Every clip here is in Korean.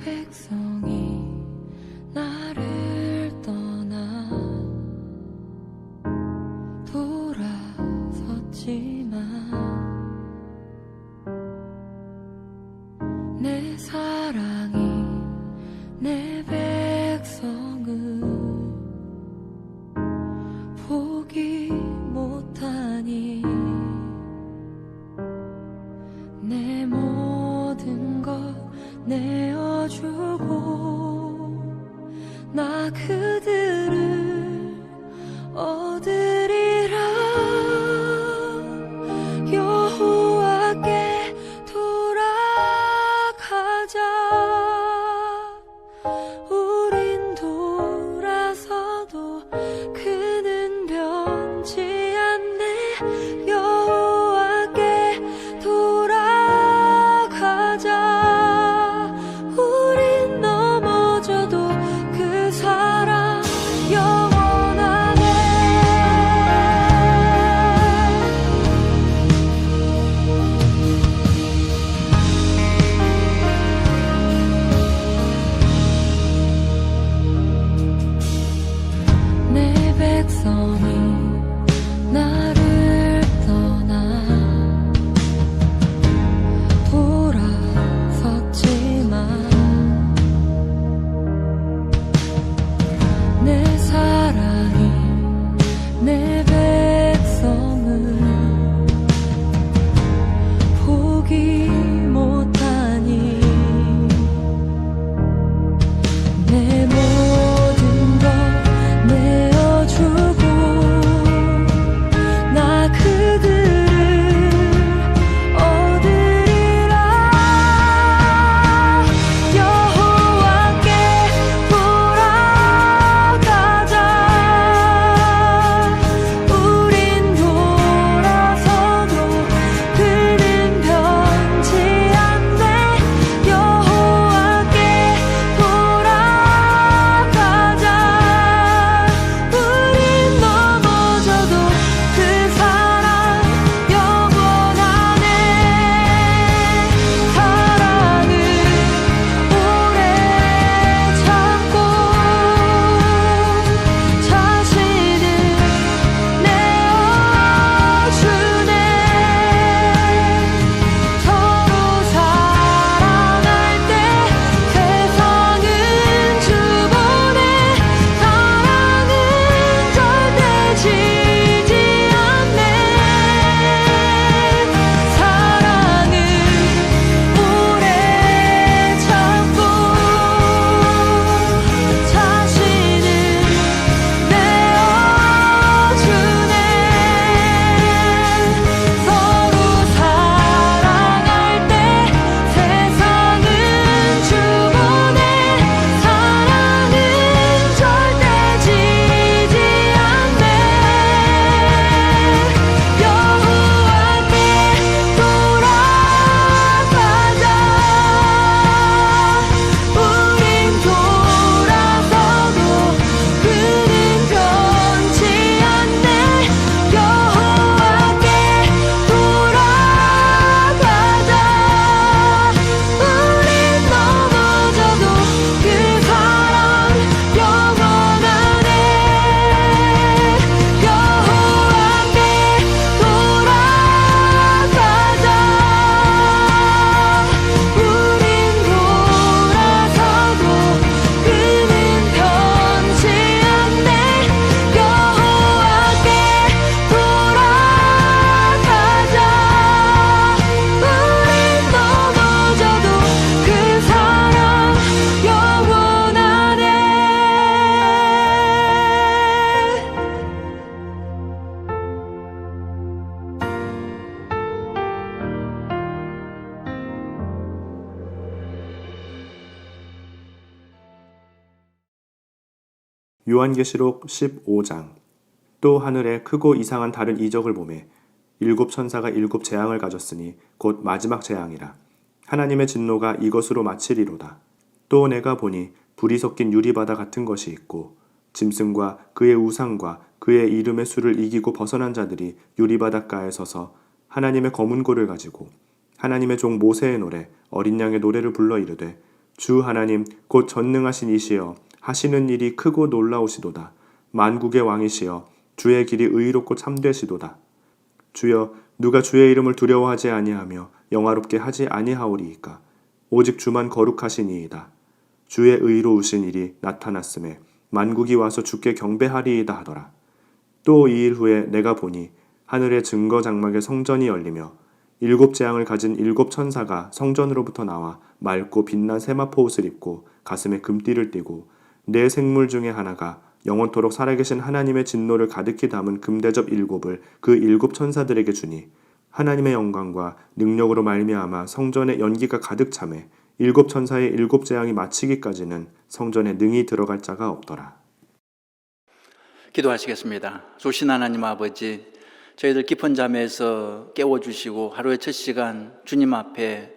백성이 나를 떠나 돌아섰지만 내 사랑이 내 백성을 포기 못하니 내 모든 것 내어주고 나 그들을 얻으리라. 여호와께 돌아가자. 우린 돌아서도 그는 변치 않네. 여호와께 돌아가자. 우린 넘어져도 그 사랑 영원하네. 내 백성이 나를 떠나 돌아섰지만 내 사랑이 내 백성을 포기 못하니 내 모든 것 내어주고 나 그들을 얻으리라. 여호와께 돌아가자. 우린 돌아서도 그는 변치 않네. 여호와께 돌아가자. 우린 넘어져도 그 사랑 영원하네. 사랑은 오래 참고 자신을 내어주네. 서로 사랑할 때 세상은 주보네. 사랑은 절대 지지 않네. 사랑은 오래 참고 자신을 내어주네. 서로 사랑할 때 세상은 주보네. 사랑은 절대 지지 않네. 여호와께 돌아가자. 우린 돌아서도 그는 변치 않네. 여호와께 돌아가자. 우린 넘어져도 그 사랑 영원하네. 여호와께 돌아가자. 우린 돌아서도 그는 변치 않네. 여호와께 돌아가자. 우린 넘어져도 그 사랑 영원하네. 요한계시록 15장. 또 하늘에 크고 이상한 다른 이적을 보매 일곱 천사가 일곱 재앙을 가졌으니 곧 마지막 재앙이라. 하나님의 진노가 이것으로 마치리로다. 또 내가 보니 불이 섞인 유리바다 같은 것이 있고 짐승과 그의 우상과 그의 이름의 수를 이기고 벗어난 자들이 유리바닷가에 서서 하나님의 검은 고를 가지고 하나님의 종 모세의 노래 어린 양의 노래를 불러 이르되 주 하나님 곧 전능하신 이시여 하시는 일이 크고 놀라우시도다. 만국의 왕이시여 주의 길이 의롭고 참되시도다. 주여 누가 주의 이름을 두려워하지 아니하며 영화롭게 하지 아니하오리이까. 오직 주만 거룩하시니이다. 주의 의로우신 일이 나타났음에 만국이 와서 주께 경배하리이다 하더라. 또 2일 후에 내가 보니 하늘의 증거 장막의 성전이 열리며 7 재앙을 가진 7 천사가 성전으로부터 나와 맑고 빛난 세마포 옷을 입고 가슴에 금띠를 띠고 네 생물 중에 하나가 영원토록 살아계신 하나님의 진노를 가득히 담은 금대접 7을 그 7 천사들에게 주니 하나님의 영광과 능력으로 말미암아 성전에 연기가 가득 차매 7 천사의 7 재앙이 마치기까지는 성전에 능히 들어갈 자가 없더라. 기도하시겠습니다. 좋으신 하나님 아버지, 저희들 깊은 잠에서 깨워주시고 하루의 첫 시간 주님 앞에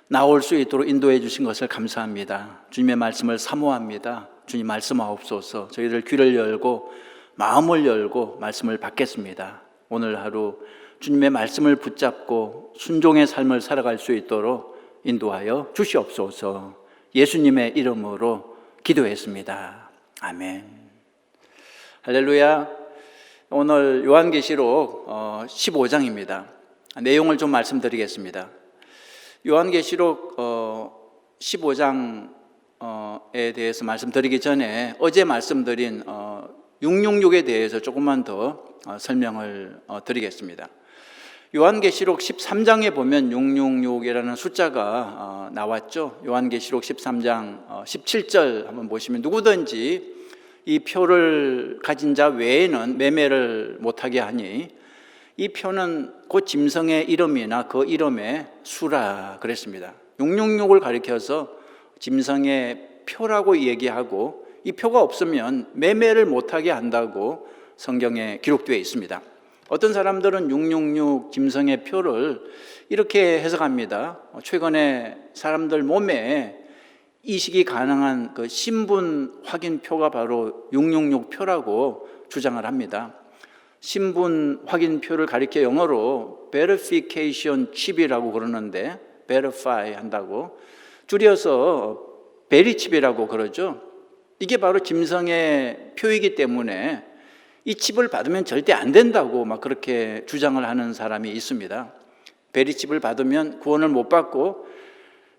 나올 수 있도록 인도해 주신 것을 감사합니다. 주님의 말씀을 사모합니다. 주님 말씀하옵소서. 저희들 귀를 열고 마음을 열고 말씀을 받겠습니다. 오늘 하루 주님의 말씀을 붙잡고 순종의 삶을 살아갈 수 있도록 인도하여 주시옵소서. 예수님의 이름으로 기도했습니다. 아멘. 할렐루야. 오늘 요한계시록 15장입니다. 내용을 좀 말씀드리겠습니다. 요한계시록 15장에 대해서 말씀드리기 전에 어제 말씀드린 666에 대해서 조금만 더 설명을 드리겠습니다. 요한계시록 13장에 보면 666이라는 숫자가 나왔죠. 요한계시록 13장 17절 한번 보시면 누구든지 이 표를 가진 자 외에는 매매를 못하게 하니 이 표는 곧 짐승의 이름이나 그 이름의 수라 그랬습니다. 666을 가리켜서 짐승의 표라고 얘기하고 이 표가 없으면 매매를 못하게 한다고 성경에 기록되어 있습니다. 어떤 사람들은 666 짐승의 표를 이렇게 해석합니다. 최근에 사람들 몸에 이식이 가능한 그 신분 확인표가 바로 666표라고 주장을 합니다. 신분 확인표를 가리켜 영어로 verification chip이라고 그러는데 verify 한다고 줄여서 베리칩이라고 그러죠. 이게 바로 짐승의 표이기 때문에 이 칩을 받으면 절대 안 된다고 막 그렇게 주장을 하는 사람이 있습니다. 베리칩을 받으면 구원을 못 받고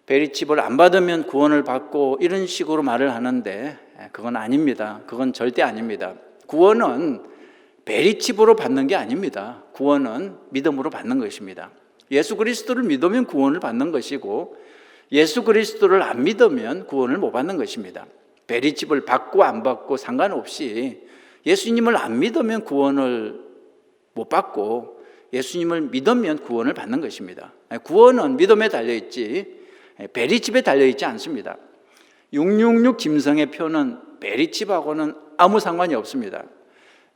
베리칩을 안 받으면 구원을 받고 이런 식으로 말을 하는데 그건 아닙니다. 그건 절대 아닙니다. 구원은 베리칩으로 받는 게 아닙니다. 구원은 믿음으로 받는 것입니다. 예수 그리스도를 믿으면 구원을 받는 것이고 예수 그리스도를 안 믿으면 구원을 못 받는 것입니다. 베리칩을 받고 안 받고 상관없이 예수님을 안 믿으면 구원을 못 받고 예수님을 믿으면 구원을 받는 것입니다. 구원은 믿음에 달려있지 베리칩에 달려있지 않습니다. 666 짐승의 표는 베리칩하고는 아무 상관이 없습니다.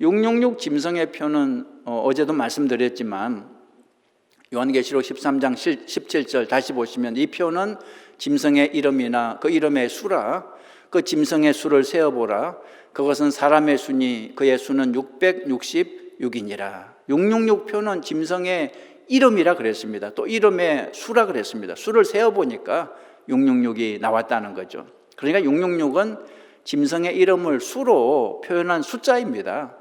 666 짐승의 표는 어제도 말씀드렸지만 요한계시록 13장 17절 다시 보시면 이 표는 짐승의 이름이나 그 이름의 수라 그 짐승의 수를 세어보라 그것은 사람의 수니 그의 수는 666이니라. 666표는 짐승의 이름이라 그랬습니다. 또 이름의 수라 그랬습니다. 수를 세어보니까 666이 나왔다는 거죠. 그러니까 666은 짐승의 이름을 수로 표현한 숫자입니다.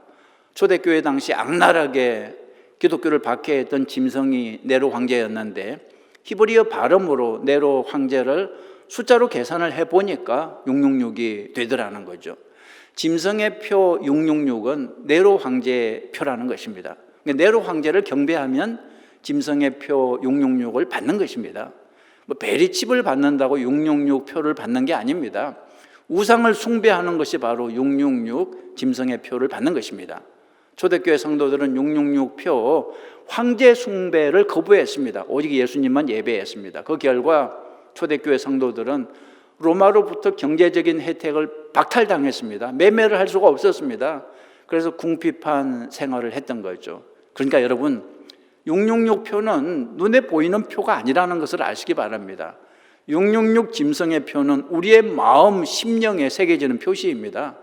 초대교회 당시 악랄하게 기독교를 박해했던 짐승이 네로 황제였는데 히브리어 발음으로 네로 황제를 숫자로 계산을 해보니까 666이 되더라는 거죠. 짐승의 표 666은 네로 황제의 표라는 것입니다. 네로 황제를 경배하면 짐승의 표 666을 받는 것입니다. 베리칩을 받는다고 666 표를 받는 게 아닙니다. 우상을 숭배하는 것이 바로 666 짐승의 표를 받는 것입니다. 초대교회 성도들은 666 표 황제 숭배를 거부했습니다. 오직 예수님만 예배했습니다. 그 결과 초대교회 성도들은 로마로부터 경제적인 혜택을 박탈당했습니다. 매매를 할 수가 없었습니다. 그래서 궁핍한 생활을 했던 거죠. 그러니까 여러분 666 표는 눈에 보이는 표가 아니라는 것을 아시기 바랍니다. 666 짐승의 표는 우리의 마음, 심령에 새겨지는 표시입니다.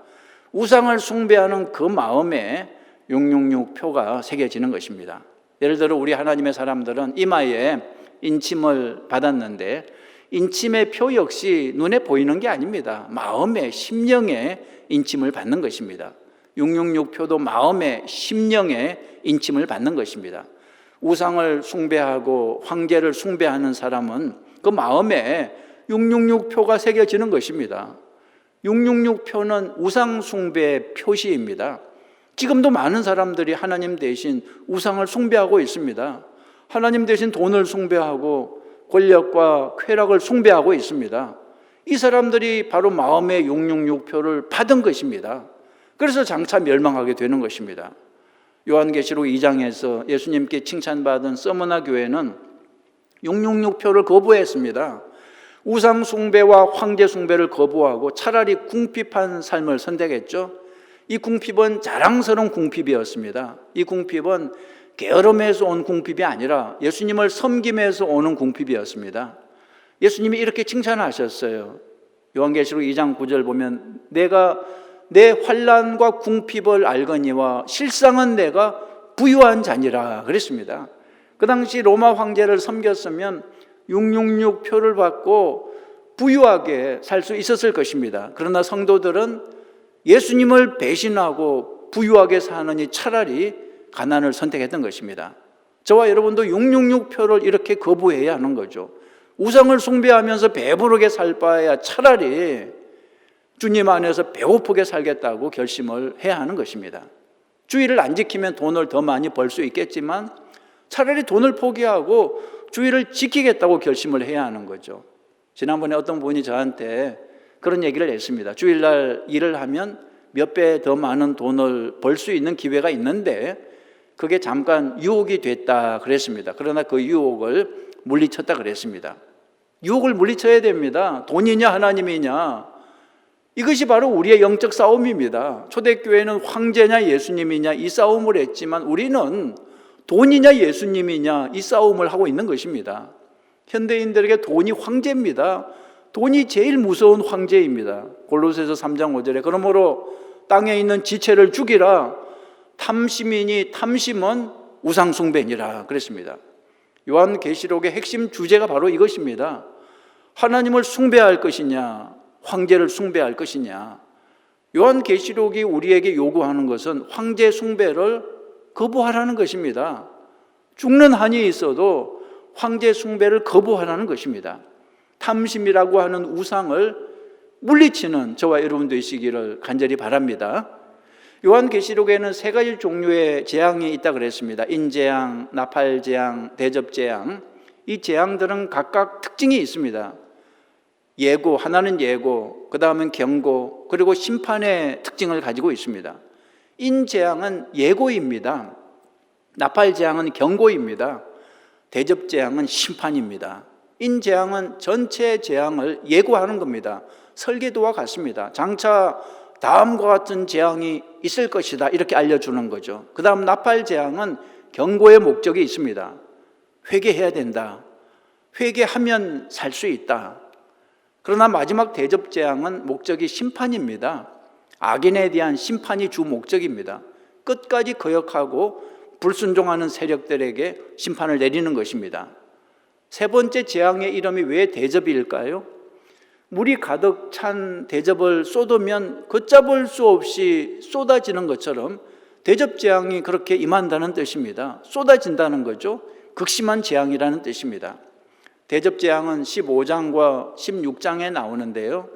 우상을 숭배하는 그 마음에 666 표가 새겨지는 것입니다. 예를 들어 우리 하나님의 사람들은 이마에 인침을 받았는데 인침의 표 역시 눈에 보이는 게 아닙니다. 마음의 심령의 인침을 받는 것입니다. 666표도 마음의 심령의 인침을 받는 것입니다. 우상을 숭배하고 황제를 숭배하는 사람은 그 마음에 666표가 새겨지는 것입니다. 666표는 우상 숭배의 표시입니다. 지금도 많은 사람들이 하나님 대신 우상을 숭배하고 있습니다. 하나님 대신 돈을 숭배하고 권력과 쾌락을 숭배하고 있습니다. 이 사람들이 바로 마음의 666표를 받은 것입니다. 그래서 장차 멸망하게 되는 것입니다. 요한계시록 2장에서 예수님께 칭찬받은 서머나 교회는 666표를 거부했습니다. 우상 숭배와 황제 숭배를 거부하고 차라리 궁핍한 삶을 선택했죠. 이 궁핍은 자랑스러운 궁핍이었습니다. 이 궁핍은 게으름에서 온 궁핍이 아니라 예수님을 섬김에서 오는 궁핍이었습니다. 예수님이 이렇게 칭찬하셨어요. 요한계시록 2장 9절 보면 내가 내 환난과 궁핍을 알거니와 실상은 내가 부유한 자니라 그랬습니다. 그 당시 로마 황제를 섬겼으면 666표를 받고 부유하게 살 수 있었을 것입니다. 그러나 성도들은 예수님을 배신하고 부유하게 사느니 차라리 가난을 선택했던 것입니다. 저와 여러분도 666표를 이렇게 거부해야 하는 거죠. 우상을 숭배하면서 배부르게 살 바에야 차라리 주님 안에서 배고프게 살겠다고 결심을 해야 하는 것입니다. 주의를 안 지키면 돈을 더 많이 벌 수 있겠지만 차라리 돈을 포기하고 주의를 지키겠다고 결심을 해야 하는 거죠. 지난번에 어떤 분이 저한테 그런 얘기를 했습니다. 주일날 일을 하면 몇 배 더 많은 돈을 벌 수 있는 기회가 있는데 그게 잠깐 유혹이 됐다 그랬습니다. 그러나 그 유혹을 물리쳤다 그랬습니다. 유혹을 물리쳐야 됩니다. 돈이냐 하나님이냐, 이것이 바로 우리의 영적 싸움입니다. 초대교회는 황제냐 예수님이냐 이 싸움을 했지만 우리는 돈이냐 예수님이냐 이 싸움을 하고 있는 것입니다. 현대인들에게 돈이 황제입니다. 돈이 제일 무서운 황제입니다. 골로새서 3장 5절에 그러므로 땅에 있는 지체를 죽이라 탐심이니 탐심은 우상숭배니라 그랬습니다. 요한계시록의 핵심 주제가 바로 이것입니다. 하나님을 숭배할 것이냐 황제를 숭배할 것이냐. 요한계시록이 우리에게 요구하는 것은 황제 숭배를 거부하라는 것입니다. 죽는 한이 있어도 황제 숭배를 거부하라는 것입니다. 탐심이라고 하는 우상을 물리치는 저와 여러분 되시기를 간절히 바랍니다. 요한계시록에는 세 가지 종류의 재앙이 있다고 그랬습니다. 인재앙, 나팔재앙, 대접재앙. 이 재앙들은 각각 특징이 있습니다. 예고, 하나는 예고, 그 다음은 경고, 그리고 심판의 특징을 가지고 있습니다. 인재앙은 예고입니다. 나팔재앙은 경고입니다. 대접재앙은 심판입니다. 인재앙은 전체 재앙을 예고하는 겁니다. 설계도와 같습니다. 장차 다음과 같은 재앙이 있을 것이다 이렇게 알려주는 거죠. 그 다음 나팔재앙은 경고의 목적이 있습니다. 회개해야 된다. 회개하면 살 수 있다. 그러나 마지막 대접재앙은 목적이 심판입니다. 악인에 대한 심판이 주 목적입니다. 끝까지 거역하고 불순종하는 세력들에게 심판을 내리는 것입니다. 세 번째 재앙의 이름이 왜 대접일까요? 물이 가득 찬 대접을 쏟으면 걷잡을 수 없이 쏟아지는 것처럼 대접 재앙이 그렇게 임한다는 뜻입니다. 쏟아진다는 거죠. 극심한 재앙이라는 뜻입니다. 대접 재앙은 15장과 16장에 나오는데요.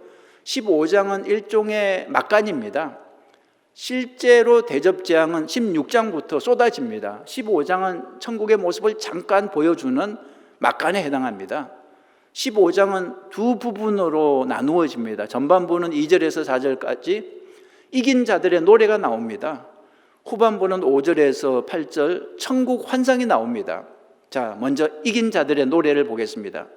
15장은 일종의 막간입니다. 실제로 대접 재앙은 16장부터 쏟아집니다. 15장은 천국의 모습을 잠깐 보여주는 막간에 해당합니다. 15장은 두 부분으로 나누어집니다. 전반부는 2절에서 4절까지 이긴 자들의 노래가 나옵니다. 후반부는 5절에서 8절 천국 환상이 나옵니다. 자, 먼저 이긴 자들의 노래를 보겠습니다.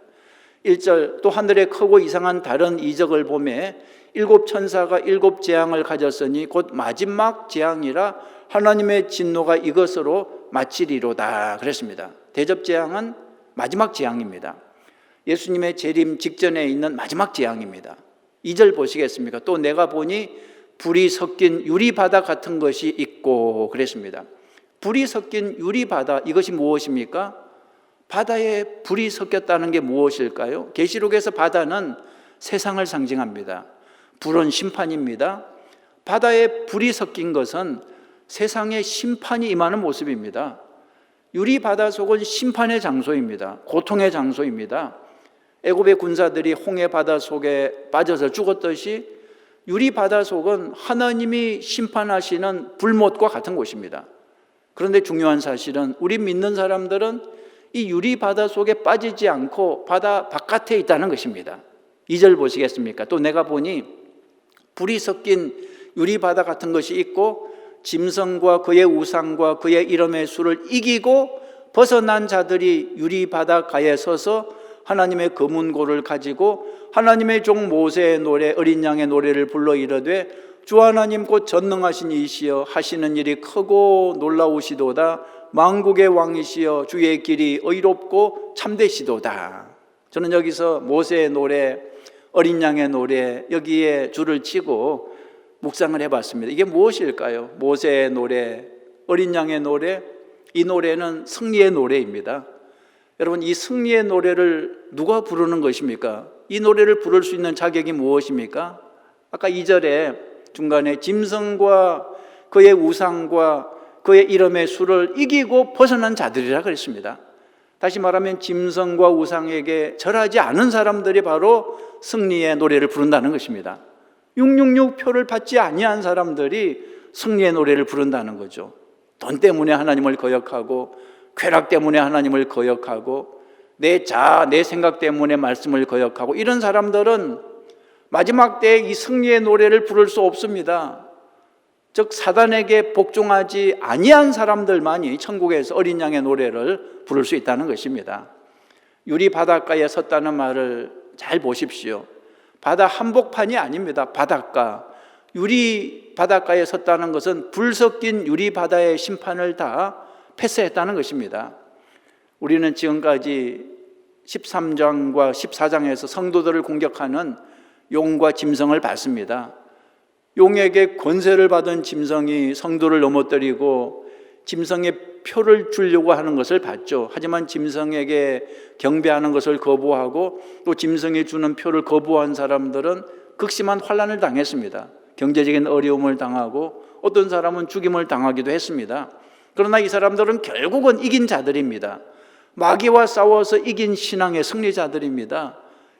1절 또 하늘에 크고 이상한 다른 이적을 보매 일곱 천사가 일곱 재앙을 가졌으니 곧 마지막 재앙이라 하나님의 진노가 이것으로 마치리로다 그랬습니다. 대접 재앙은 마지막 재앙입니다. 예수님의 재림 직전에 있는 마지막 재앙입니다. 2절 보시겠습니까? 또 내가 보니 불이 섞인 유리바다 같은 것이 있고 그랬습니다. 불이 섞인 유리바다, 이것이 무엇입니까? 바다에 불이 섞였다는 게 무엇일까요? 계시록에서 바다는 세상을 상징합니다. 불은 심판입니다. 바다에 불이 섞인 것은 세상에 심판이 임하는 모습입니다. 유리 바다 속은 심판의 장소입니다. 고통의 장소입니다. 애굽의 군사들이 홍해 바다 속에 빠져서 죽었듯이 유리 바다 속은 하나님이 심판하시는 불못과 같은 곳입니다. 그런데 중요한 사실은 우리 믿는 사람들은 이 유리 바다 속에 빠지지 않고 바다 바깥에 있다는 것입니다. 2절 보시겠습니까? 또 내가 보니 불이 섞인 유리 바다 같은 것이 있고 짐승과 그의 우상과 그의 이름의 수를 이기고 벗어난 자들이 유리 바닷가에 서서 하나님의 검은고를 가지고 하나님의 종 모세의 노래 어린 양의 노래를 불러 이르되 주 하나님 곧 전능하신 이시여 하시는 일이 크고 놀라우시도다 만국의 왕이시여 주의 길이 의롭고 참되시도다. 저는 여기서 모세의 노래 어린 양의 노래 여기에 줄을 치고 묵상을 해봤습니다. 이게 무엇일까요? 모세의 노래, 어린 양의 노래, 이 노래는 승리의 노래입니다. 여러분, 이 승리의 노래를 누가 부르는 것입니까? 이 노래를 부를 수 있는 자격이 무엇입니까? 아까 2절에 중간에 짐승과 그의 우상과 그의 이름의 수를 이기고 벗어난 자들이라 그랬습니다. 다시 말하면 짐승과 우상에게 절하지 않은 사람들이 바로 승리의 노래를 부른다는 것입니다. 666표를 받지 아니한 사람들이 승리의 노래를 부른다는 거죠. 돈 때문에 하나님을 거역하고 쾌락 때문에 하나님을 거역하고 내 자아, 내 생각 때문에 말씀을 거역하고 이런 사람들은 마지막 때에 이 승리의 노래를 부를 수 없습니다. 즉 사단에게 복종하지 아니한 사람들만이 천국에서 어린 양의 노래를 부를 수 있다는 것입니다. 유리 바닷가에 섰다는 말을 잘 보십시오. 바다 한복판이 아닙니다. 바닷가. 유리 바닷가에 섰다는 것은 불 섞인 유리 바다의 심판을 다 패스했다는 것입니다. 우리는 지금까지 13장과 14장에서 성도들을 공격하는 용과 짐승을 봤습니다. 용에게 권세를 받은 짐승이 성도를 넘어뜨리고 짐승의 표를 주려고 하는 것을 봤죠. 하지만 짐승에게 경배하는 것을 거부하고 또 짐승이 주는 표를 거부한 사람들은 극심한 환난을 당했습니다. 경제적인 어려움을 당하고 어떤 사람은 죽임을 당하기도 했습니다. 그러나 이 사람들은 결국은 이긴 자들입니다. 마귀와 싸워서 이긴 신앙의 승리자들입니다.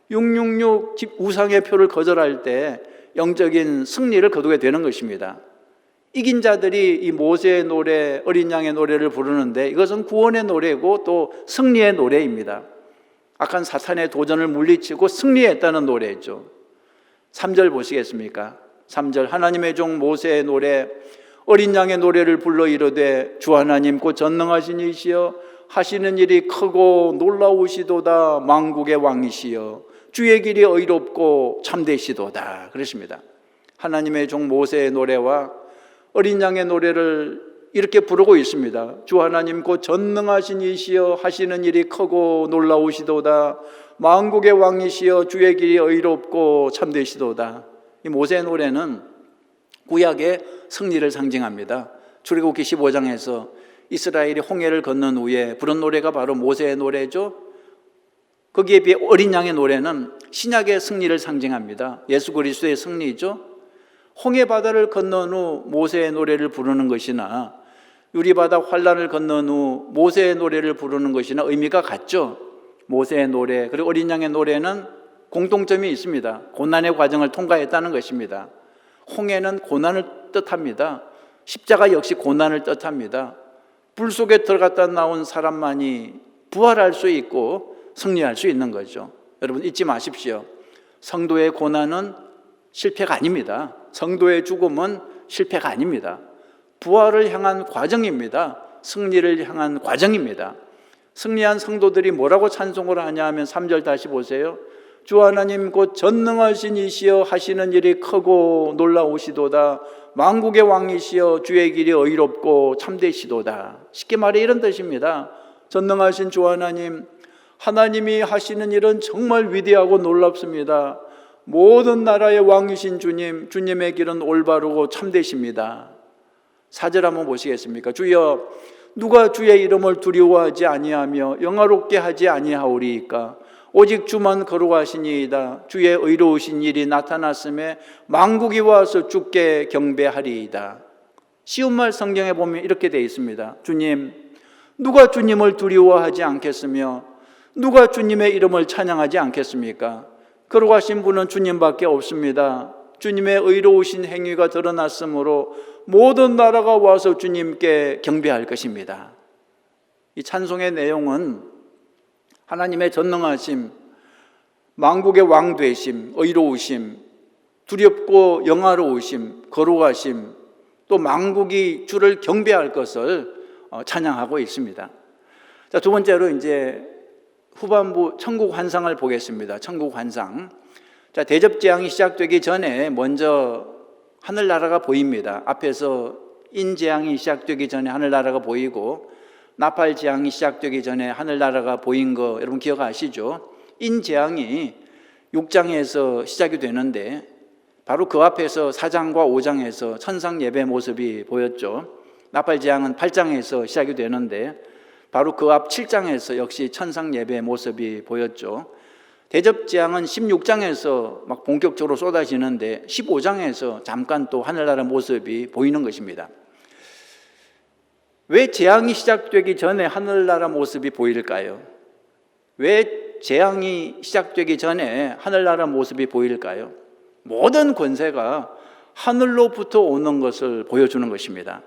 666 우상의 표를 거절할 때 영적인 승리를 거두게 되는 것입니다. 이긴 자들이 이 모세의 노래, 어린 양의 노래를 부르는데 이것은 구원의 노래고 또 승리의 노래입니다. 악한 사탄의 도전을 물리치고 승리했다는 노래죠. 3절 보시겠습니까? 3절 하나님의 종 모세의 노래 어린 양의 노래를 불러 이르되 주 하나님 곧 전능하신 이시여 하시는 일이 크고 놀라우시도다 만국의 왕이시여 주의 길이 의롭고 참되시도다 그랬습니다. 하나님의 종 모세의 노래와 어린 양의 노래를 이렇게 부르고 있습니다. 주 하나님 곧 전능하신 이시여 하시는 일이 크고 놀라우시도다 만국의 왕이시여 주의 길이 의롭고 참되시도다. 이 모세의 노래는 구약의 승리를 상징합니다. 출애굽기 15장에서 이스라엘이 홍해를 건넌 후에 부른 노래가 바로 모세의 노래죠. 거기에 비해 어린 양의 노래는 신약의 승리를 상징합니다. 예수 그리스도의 승리죠. 홍해 바다를 건넌 후 모세의 노래를 부르는 것이나 유리바다 환란을 건넌 후 모세의 노래를 부르는 것이나 의미가 같죠. 모세의 노래 그리고 어린 양의 노래는 공통점이 있습니다. 고난의 과정을 통과했다는 것입니다. 홍해는 고난을 뜻합니다. 십자가 역시 고난을 뜻합니다. 불 속에 들어갔다 나온 사람만이 부활할 수 있고 승리할 수 있는 거죠. 여러분 잊지 마십시오. 성도의 고난은 실패가 아닙니다. 성도의 죽음은 실패가 아닙니다. 부활을 향한 과정입니다. 승리를 향한 과정입니다. 승리한 성도들이 뭐라고 찬송을 하냐 하면 3절 다시 보세요. 주 하나님 곧 전능하신 이시여 하시는 일이 크고 놀라우시도다 만국의 왕이시여 주의 길이 의롭고 참되시도다. 쉽게 말해 이런 뜻입니다. 전능하신 주 하나님, 하나님이 하시는 일은 정말 위대하고 놀랍습니다. 모든 나라의 왕이신 주님, 주님의 길은 올바르고 참되십니다. 4절 한번 보시겠습니까? 주여 누가 주의 이름을 두려워하지 아니하며 영화롭게 하지 아니하오리이까? 오직 주만 거룩하시니이다. 주의 의로우신 일이 나타났음에 만국이 와서 주께 경배하리이다. 쉬운 말 성경에 보면 이렇게 되어 있습니다. 주님, 누가 주님을 두려워하지 않겠으며 누가 주님의 이름을 찬양하지 않겠습니까? 거룩하신 분은 주님밖에 없습니다. 주님의 의로우신 행위가 드러났으므로 모든 나라가 와서 주님께 경배할 것입니다. 이 찬송의 내용은 하나님의 전능하심, 만국의 왕 되심, 의로우심, 두렵고 영화로우심, 거룩하심, 또 만국이 주를 경배할 것을 찬양하고 있습니다. 자, 두 번째로 이제 후반부 천국 환상을 보겠습니다. 천국 환상. 자, 대접 재앙이 시작되기 전에 먼저 하늘나라가 보입니다. 앞에서 인재앙이 시작되기 전에 하늘나라가 보이고 나팔 재앙이 시작되기 전에 하늘나라가 보인 거 여러분 기억하시죠? 인재앙이 6장에서 시작이 되는데 바로 그 앞에서 4장과 5장에서 천상 예배 모습이 보였죠. 나팔 재앙은 8장에서 시작이 되는데 바로 그 앞 7장에서 역시 천상 예배 모습이 보였죠. 대접 재앙은 16장에서 막 본격적으로 쏟아지는데 15장에서 잠깐 또 하늘나라 모습이 보이는 것입니다. 왜 재앙이 시작되기 전에 하늘나라 모습이 보일까요? 왜 재앙이 시작되기 전에 하늘나라 모습이 보일까요? 모든 권세가 하늘로부터 오는 것을 보여주는 것입니다.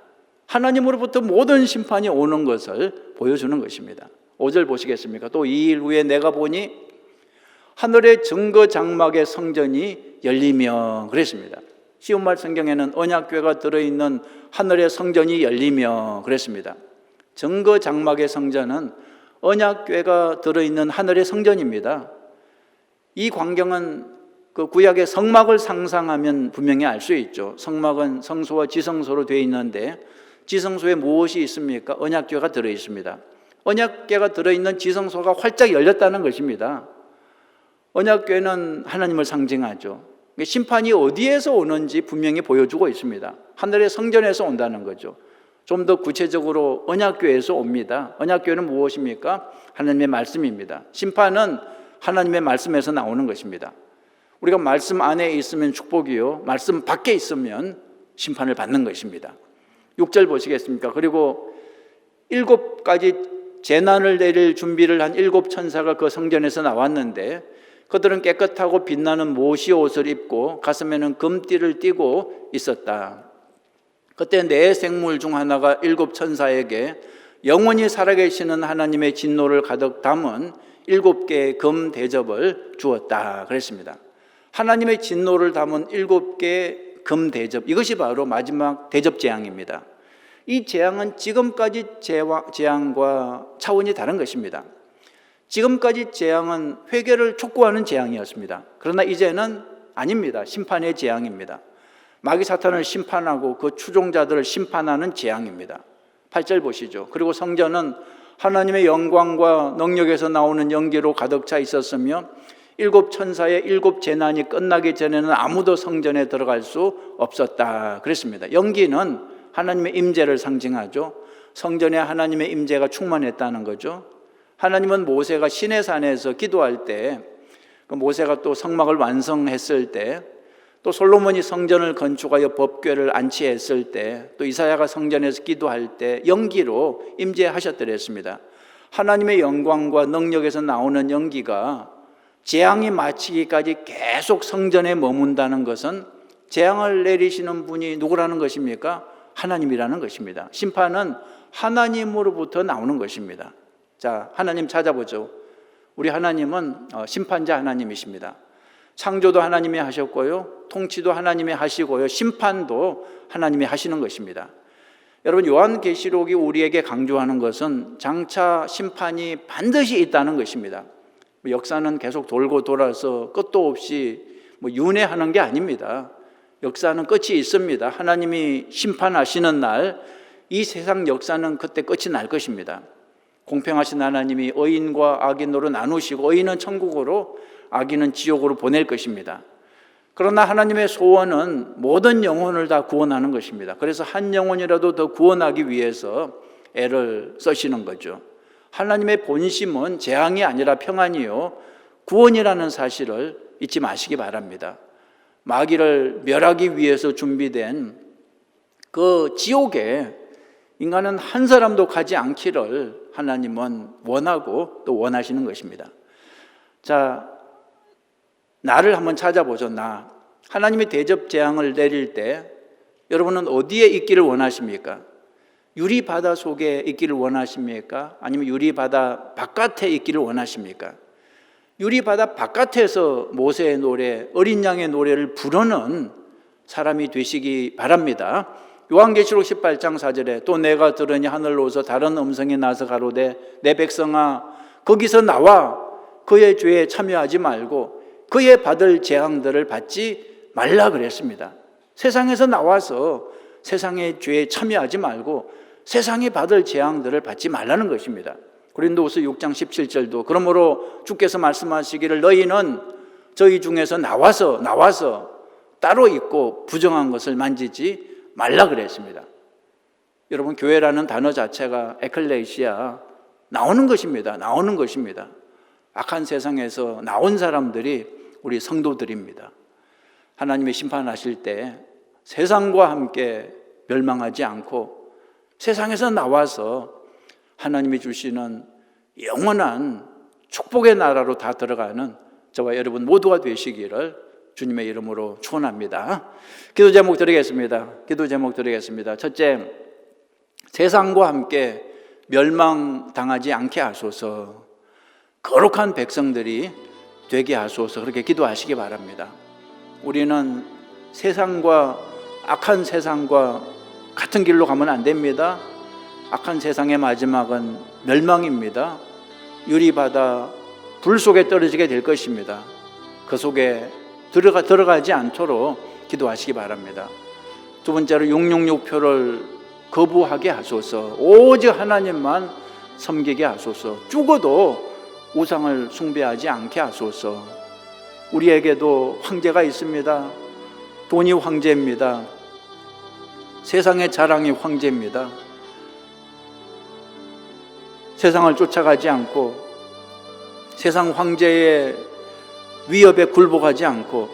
하나님으로부터 모든 심판이 오는 것을 보여주는 것입니다. 5절 보시겠습니까? 또 2일 후에 내가 보니 하늘의 증거 장막의 성전이 열리며 그랬습니다. 쉬운 말 성경에는 언약궤가 들어있는 하늘의 성전이 열리며 그랬습니다. 증거 장막의 성전은 언약궤가 들어있는 하늘의 성전입니다. 이 광경은 그 구약의 성막을 상상하면 분명히 알 수 있죠. 성막은 성소와 지성소로 되어 있는데 지성소에 무엇이 있습니까? 언약궤가 들어있습니다. 언약궤가 들어있는 지성소가 활짝 열렸다는 것입니다. 언약궤는 하나님을 상징하죠. 심판이 어디에서 오는지 분명히 보여주고 있습니다. 하늘의 성전에서 온다는 거죠. 좀 더 구체적으로 언약궤에서 옵니다. 언약궤는 무엇입니까? 하나님의 말씀입니다. 심판은 하나님의 말씀에서 나오는 것입니다. 우리가 말씀 안에 있으면 축복이요, 말씀 밖에 있으면 심판을 받는 것입니다. 6절 보시겠습니까? 그리고 7가지 재난을 내릴 준비를 한 7 천사가 그 성전에서 나왔는데 그들은 깨끗하고 빛나는 모시 옷을 입고 가슴에는 금띠를 띠고 있었다. 그때 네 생물 중 하나가 7 천사에게 영원히 살아계시는 하나님의 진노를 가득 담은 7개의 금 대접을 주었다 그랬습니다. 하나님의 진노를 담은 7개의 금 대접, 이것이 바로 마지막 대접 재앙입니다. 이 재앙은 지금까지 재앙과 차원이 다른 것입니다. 지금까지 재앙은 회개를 촉구하는 재앙이었습니다. 그러나 이제는 아닙니다. 심판의 재앙입니다. 마귀 사탄을 심판하고 그 추종자들을 심판하는 재앙입니다. 8절 보시죠. 그리고 성전은 하나님의 영광과 능력에서 나오는 연기로 가득 차 있었으며 7 천사의 7 재난이 끝나기 전에는 아무도 성전에 들어갈 수 없었다 그랬습니다. 연기는 하나님의 임재를 상징하죠. 성전에 하나님의 임재가 충만했다는 거죠. 하나님은 모세가 시내산에서 기도할 때, 그 모세가 또 성막을 완성했을 때, 또 솔로몬이 성전을 건축하여 법궤를 안치했을 때, 또 이사야가 성전에서 기도할 때 연기로 임재하셨더랬습니다. 하나님의 영광과 능력에서 나오는 연기가 재앙이 마치기까지 계속 성전에 머문다는 것은 재앙을 내리시는 분이 누구라는 것입니까? 하나님이라는 것입니다. 심판은 하나님으로부터 나오는 것입니다. 자, 하나님 찾아보죠. 우리 하나님은 심판자 하나님이십니다. 창조도 하나님이 하셨고요, 통치도 하나님이 하시고요, 심판도 하나님이 하시는 것입니다. 여러분, 요한계시록이 우리에게 강조하는 것은 장차 심판이 반드시 있다는 것입니다. 역사는 계속 돌고 돌아서 끝도 없이 윤회하는 게 아닙니다. 역사는 끝이 있습니다. 하나님이 심판하시는 날, 이 세상 역사는 그때 끝이 날 것입니다. 공평하신 하나님이 의인과 악인으로 나누시고 의인은 천국으로, 악인은 지옥으로 보낼 것입니다. 그러나 하나님의 소원은 모든 영혼을 다 구원하는 것입니다. 그래서 한 영혼이라도 더 구원하기 위해서 애를 쓰시는 거죠. 하나님의 본심은 재앙이 아니라 평안이요 구원이라는 사실을 잊지 마시기 바랍니다. 마귀를 멸하기 위해서 준비된 그 지옥에 인간은 한 사람도 가지 않기를 하나님은 원하고 또 원하시는 것입니다. 자, 나를 한번 찾아보죠. 나. 하나님이 대접 재앙을 내릴 때 여러분은 어디에 있기를 원하십니까? 유리바다 속에 있기를 원하십니까? 아니면 유리바다 바깥에 있기를 원하십니까? 유리바다 바깥에서 모세의 노래, 어린 양의 노래를 부르는 사람이 되시기 바랍니다. 요한계시록 18장 4절에 또 내가 들으니 하늘로서 다른 음성이 나서 가로되 내 백성아 거기서 나와 그의 죄에 참여하지 말고 그의 받을 재앙들을 받지 말라 그랬습니다. 세상에서 나와서 세상의 죄에 참여하지 말고 세상이 받을 재앙들을 받지 말라는 것입니다. 고린도후서 6장 17절도 그러므로 주께서 말씀하시기를 너희는 저희 중에서 나와서 따로 있고 부정한 것을 만지지 말라 그랬습니다. 여러분, 교회라는 단어 자체가 에클레시아, 나오는 것입니다. 나오는 것입니다. 악한 세상에서 나온 사람들이 우리 성도들입니다. 하나님의 심판하실 때 세상과 함께 멸망하지 않고 세상에서 나와서 하나님이 주시는 영원한 축복의 나라로 다 들어가는 저와 여러분 모두가 되시기를 주님의 이름으로 축원합니다. 기도 제목 드리겠습니다. 첫째, 세상과 함께 멸망당하지 않게 하소서. 거룩한 백성들이 되게 하소서. 그렇게 기도하시기 바랍니다. 우리는 세상과 악한 세상과 같은 길로 가면 안 됩니다. 악한 세상의 마지막은 멸망입니다. 유리바다 불 속에 떨어지게 될 것입니다. 그 속에 들어가지 않도록 기도하시기 바랍니다. 두 번째로 666표를 거부하게 하소서. 오직 하나님만 섬기게 하소서. 죽어도 우상을 숭배하지 않게 하소서. 우리에게도 황제가 있습니다. 돈이 황제입니다. 세상의 자랑이 황제입니다. 세상을 쫓아가지 않고 세상 황제의 위협에 굴복하지 않고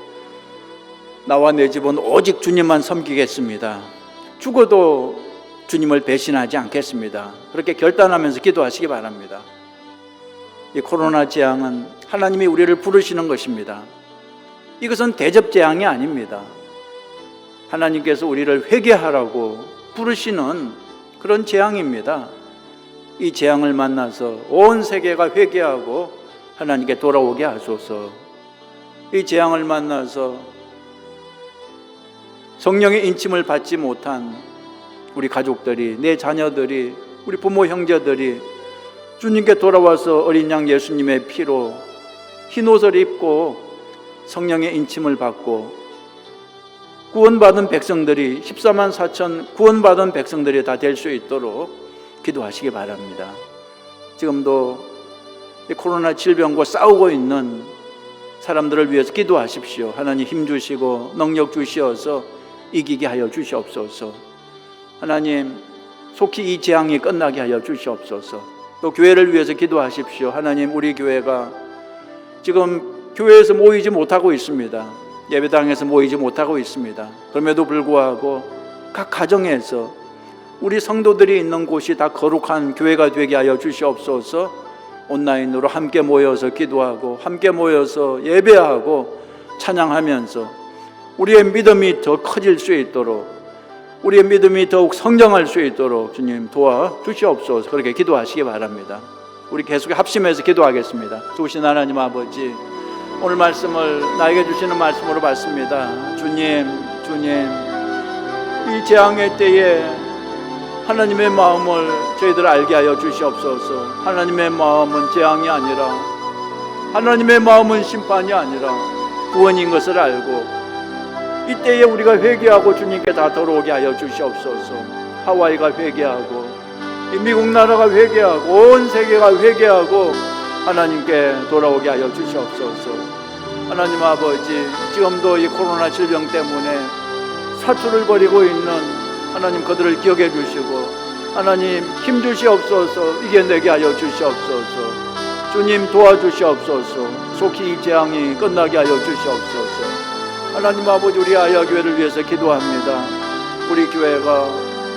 나와 내 집은 오직 주님만 섬기겠습니다. 죽어도 주님을 배신하지 않겠습니다. 그렇게 결단하면서 기도하시기 바랍니다. 이 코로나 재앙은 하나님이 우리를 부르시는 것입니다. 이것은 대접 재앙이 아닙니다. 하나님께서 우리를 회개하라고 부르시는 그런 재앙입니다. 이 재앙을 만나서 온 세계가 회개하고 하나님께 돌아오게 하소서. 이 재앙을 만나서 성령의 인침을 받지 못한 우리 가족들이, 내 자녀들이, 우리 부모 형제들이 주님께 돌아와서 어린 양 예수님의 피로 흰옷을 입고 성령의 인침을 받고 구원받은 백성들이 14만 4천 구원받은 백성들이 다 될 수 있도록 기도하시기 바랍니다. 지금도 이 코로나 질병과 싸우고 있는 사람들을 위해서 기도하십시오. 하나님 힘 주시고 능력 주시어서 이기게 하여 주시옵소서. 하나님 속히 이 재앙이 끝나게 하여 주시옵소서. 또 교회를 위해서 기도하십시오. 하나님, 우리 교회가 지금 교회에서 모이지 못하고 있습니다. 예배당에서 모이지 못하고 있습니다. 그럼에도 불구하고 각 가정에서 우리 성도들이 있는 곳이 다 거룩한 교회가 되게 하여 주시옵소서. 온라인으로 함께 모여서 기도하고 함께 모여서 예배하고 찬양하면서 우리의 믿음이 더 커질 수 있도록, 우리의 믿음이 더욱 성장할 수 있도록 주님 도와주시옵소서. 그렇게 기도하시기 바랍니다. 우리 계속 합심해서 기도하겠습니다. 좋으신 하나님 아버지, 오늘 말씀을 나에게 주시는 말씀으로 받습니다. 주님, 이 재앙의 때에 하나님의 마음을 저희들 알게 하여 주시옵소서. 하나님의 마음은 재앙이 아니라, 하나님의 마음은 심판이 아니라 구원인 것을 알고 이때에 우리가 회개하고 주님께 다 돌아오게 하여 주시옵소서. 하와이가 회개하고 이 미국 나라가 회개하고 온 세계가 회개하고 하나님께 돌아오게 하여 주시옵소서. 하나님 아버지, 지금도 이 코로나 질병 때문에 사투를 벌이고 있는 하나님, 그들을 기억해 주시고 하나님 힘 주시옵소서. 이겨내게 하여 주시옵소서. 주님 도와주시옵소서. 속히 이 재앙이 끝나게 하여 주시옵소서. 하나님 아버지, 우리 아야교회를 위해서 기도합니다. 우리 교회가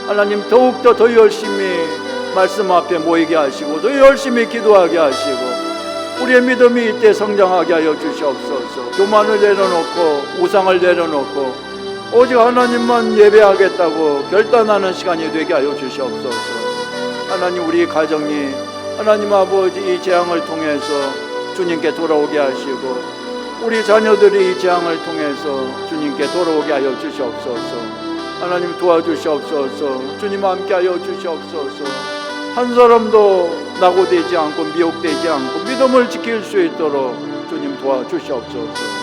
하나님 더욱더 더 열심히 말씀 앞에 모이게 하시고 더 열심히 기도하게 하시고 우리의 믿음이 이때 성장하게 하여 주시옵소서. 교만을 내려놓고 우상을 내려놓고 오직 하나님만 예배하겠다고 결단하는 시간이 되게 하여 주시옵소서. 하나님, 우리 가정이 하나님 아버지 이 재앙을 통해서 주님께 돌아오게 하시고 우리 자녀들이 이 재앙을 통해서 주님께 돌아오게 하여 주시옵소서. 하나님 도와주시옵소서. 주님 함께하여 주시옵소서. 한 사람도 낙오되지 않고 미혹되지 않고 믿음을 지킬 수 있도록 주님 도와주시옵소서.